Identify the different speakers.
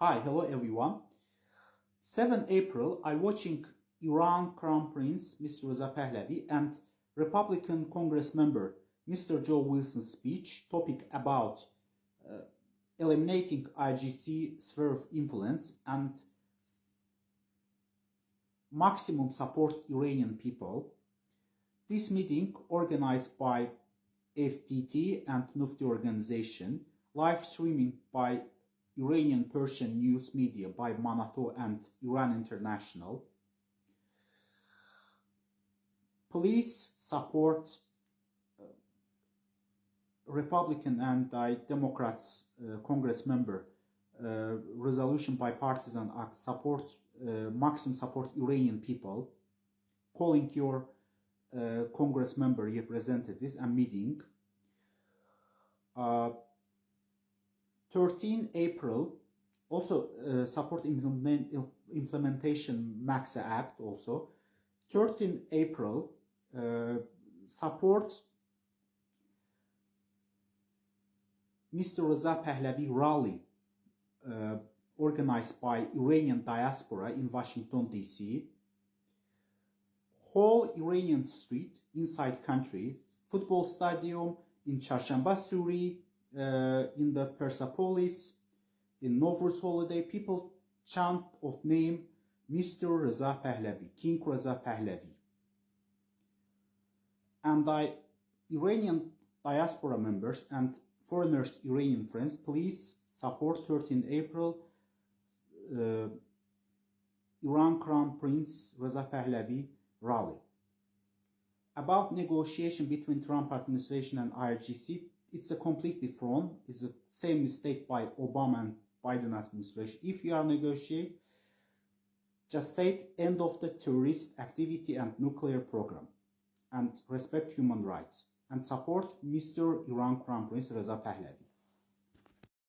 Speaker 1: Hi, hello everyone. 7 April, I watching Iran Crown Prince Mr. Reza Pahlavi and Republican Congress member Mr. Joe Wilson's speech topic about eliminating IGC sphere of influence and maximum support Iranian people. This meeting organized by FTT and Nufti organization, live streaming by Iranian Persian news media by Manato and Iran International. Police support Republican and Democrats Congress member resolution bipartisan act support maximum support Iranian people, calling your Congress member representatives and meeting. 13 April, also support implementation MAXA Act also. 13 April, support Mr. Reza Pahlavi rally organized by Iranian diaspora in Washington, D.C. Whole Iranian street inside country, football stadium in Charshamba Suri, in the Persepolis, in Nowruz holiday, people chant of name Mr. Reza Pahlavi, King Reza Pahlavi. And Iranian diaspora members and foreigners, Iranian friends, please support 13 April Iran Crown Prince Reza Pahlavi rally. About negotiation between Trump administration and IRGC, it's a completely fraud. It's the same mistake by Obama and Biden administration. If you are negotiate, just say it, end of the terrorist activity and nuclear program, and respect human rights, and support Mr. Iran Crown Prince Reza Pahlavi.